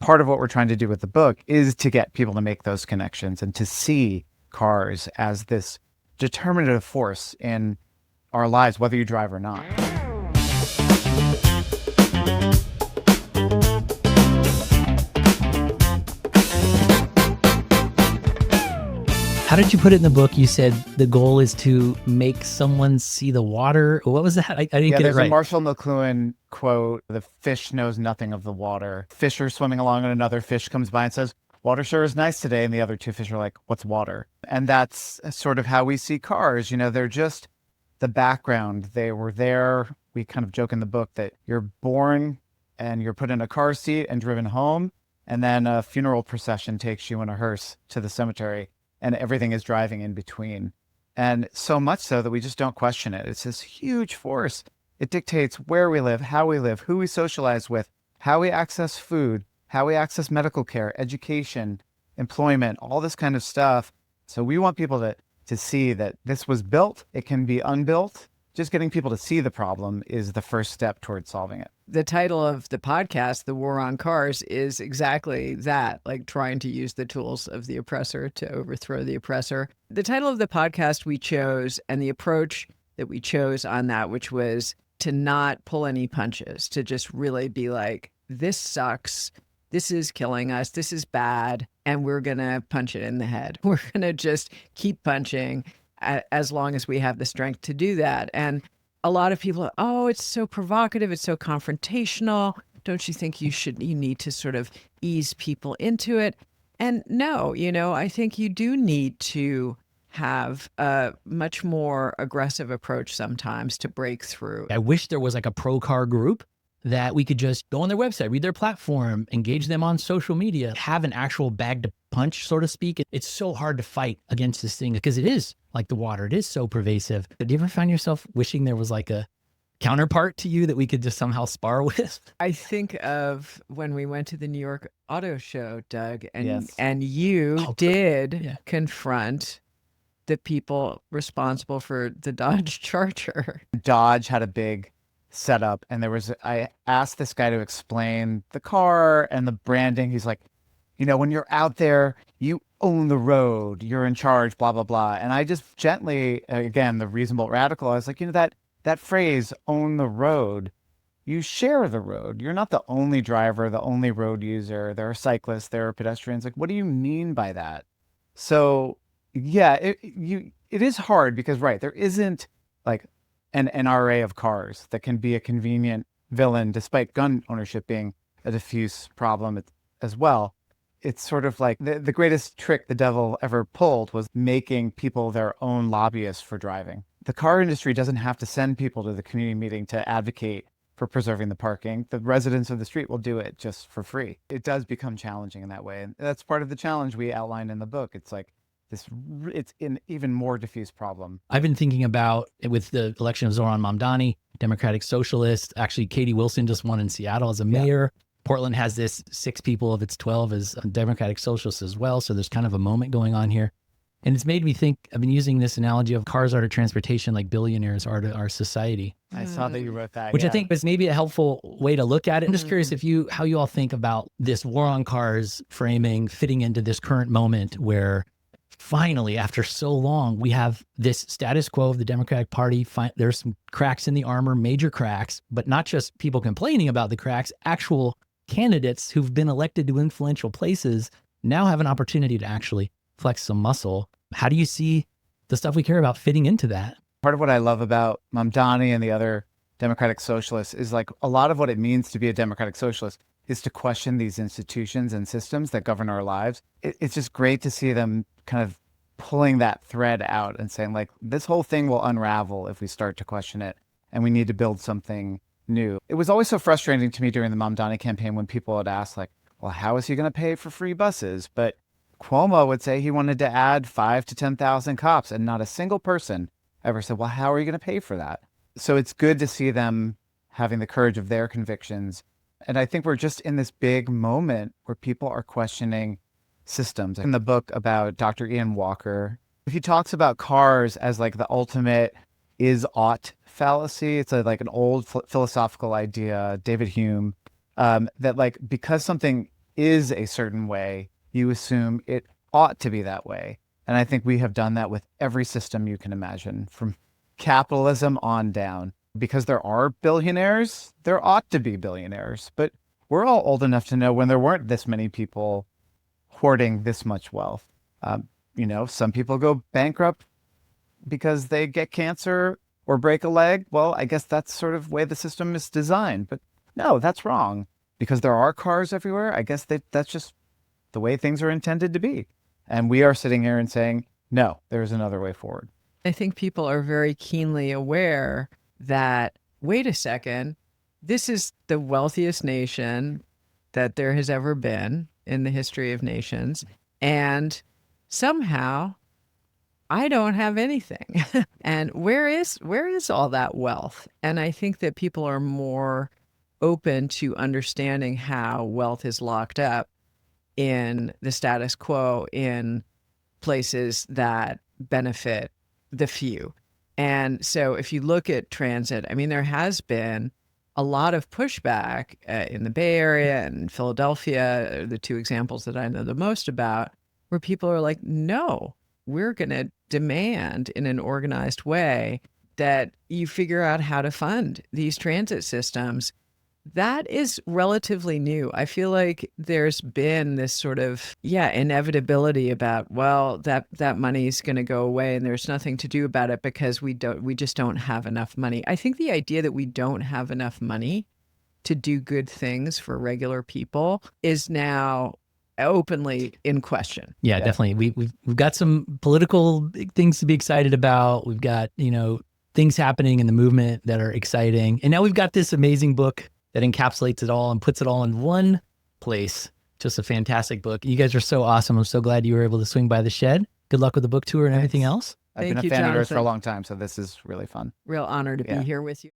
part of what we're trying to do with the book is to get people to make those connections and to see cars as this determinative force in our lives, whether you drive or not. How did you put it in the book? You said the goal is to make someone see the water. What was that? I didn't get it There's right. a Marshall McLuhan quote, "The fish knows nothing of the water." Fish are swimming along and another fish comes by and says, "Water sure is nice today." And the other two fish are like, "What's water?" And that's sort of how we see cars. They're just the background. They were there. We kind of joke in the book that you're born and you're put in a car seat and driven home. And then a funeral procession takes you in a hearse to the cemetery. And everything is driving in between. And so much so that we just don't question it. It's this huge force. It dictates where we live, how we live, who we socialize with, how we access food, how we access medical care, education, employment, all this kind of stuff. So we want people to see that this was built, it can be unbuilt. Just getting people to see the problem is the first step towards solving it. The title of the podcast, The War on Cars, is exactly that, like trying to use the tools of the oppressor to overthrow the oppressor. The title of the podcast we chose and the approach that we chose on that, which was to not pull any punches, to just really be like, this sucks, this is killing us, this is bad, and we're going to punch it in the head. We're going to just keep punching as long as we have the strength to do that. And a lot of people, oh, it's so provocative, it's so confrontational. Don't you think you need to sort of ease people into it? And no, I think you do need to have a much more aggressive approach sometimes to break through. I wish there was like a pro car group that we could just go on their website, read their platform, engage them on social media, have an actual bag to punch, so to speak. It's so hard to fight against this thing because it is like the water. It is so pervasive. Do you ever find yourself wishing there was like a counterpart to you that we could just somehow spar with? I think of when we went to the New York Auto Show, Doug, and Yes. and you did confront the people responsible for the Dodge Charger. Dodge had a big setup, and I asked this guy to explain the car and the branding. He's like, when you're out there, you own the road, you're in charge, blah, blah, blah. And I just gently, again, the reasonable radical, I was like, that phrase, own the road, you share the road. You're not the only driver, the only road user. There are cyclists, there are pedestrians. Like, what do you mean by that? So yeah, it is hard because, right, there isn't like an NRA of cars that can be a convenient villain, despite gun ownership being a diffuse problem as well. It's sort of like the greatest trick the devil ever pulled was making people their own lobbyists for driving. The car industry doesn't have to send people to the community meeting to advocate for preserving the parking. The residents of the street will do it just for free. It does become challenging in that way. And that's part of the challenge we outlined in the book. It's like it's an even more diffuse problem. I've been thinking about it with the election of Zoran Mamdani, Democratic Socialist. Actually, Katie Wilson just won in Seattle as a mayor. Yeah. Portland has this 6 people of its 12 as Democratic Socialists as well. So there's kind of a moment going on here. And it's made me think, I've been using this analogy of cars are to transportation like billionaires are to our society. I saw that you wrote that. Which I think is maybe a helpful way to look at it. I'm just curious how you all think about this war on cars framing fitting into this current moment where finally, after so long, we have this status quo of the Democratic Party. There's some cracks in the armor, major cracks, but not just people complaining about the cracks, actual candidates who've been elected to influential places now have an opportunity to actually flex some muscle. How do you see the stuff we care about fitting into that? Part of what I love about Mamdani and the other Democratic Socialists is like a lot of what it means to be a Democratic Socialist is to question these institutions and systems that govern our lives. It's just great to see them kind of pulling that thread out and saying like, this whole thing will unravel if we start to question it and we need to build something new. It was always so frustrating to me during the Mamdani campaign when people would ask like, well, how is he going to pay for free buses? But Cuomo would say he wanted to add 5,000 to 10,000 cops, and not a single person ever said, well, how are you going to pay for that? So it's good to see them having the courage of their convictions. And I think we're just in this big moment where people are questioning systems. In the book about Dr. Ian Walker, he talks about cars as like the ultimate is-ought fallacy. It's like an old philosophical idea, David Hume, that like because something is a certain way, you assume it ought to be that way. And I think we have done that with every system you can imagine, from capitalism on down. Because there are billionaires, there ought to be billionaires. But we're all old enough to know when there weren't this many people hoarding this much wealth. Some people go bankrupt because they get cancer or break a leg. Well, I guess that's sort of the way the system is designed. But no, that's wrong. Because there are cars everywhere, I guess that's just the way things are intended to be. And we are sitting here and saying, no, there's another way forward. I think people are very keenly aware that, wait a second, this is the wealthiest nation that there has ever been in the history of nations. And somehow I don't have anything. And where is all that wealth? And I think that people are more open to understanding how wealth is locked up in the status quo in places that benefit the few. And so if you look at transit, I mean, there has been a lot of pushback in the Bay Area and Philadelphia, the two examples that I know the most about, where people are like, no, we're going to demand in an organized way that you figure out how to fund these transit systems. That is relatively new. I feel like there's been this sort of, inevitability about, well, that money is going to go away and there's nothing to do about it because we just don't have enough money. I think the idea that we don't have enough money to do good things for regular people is now openly in question. Yeah, definitely. We've got some political things to be excited about. We've got, things happening in the movement that are exciting. And now we've got this amazing book that encapsulates it all and puts it all in one place. Just a fantastic book. You guys are so awesome. I'm so glad you were able to swing by the shed. Good luck with the book tour and everything else. I've been a fan of yours for a long time, so this is really fun. Real honor to be here with you.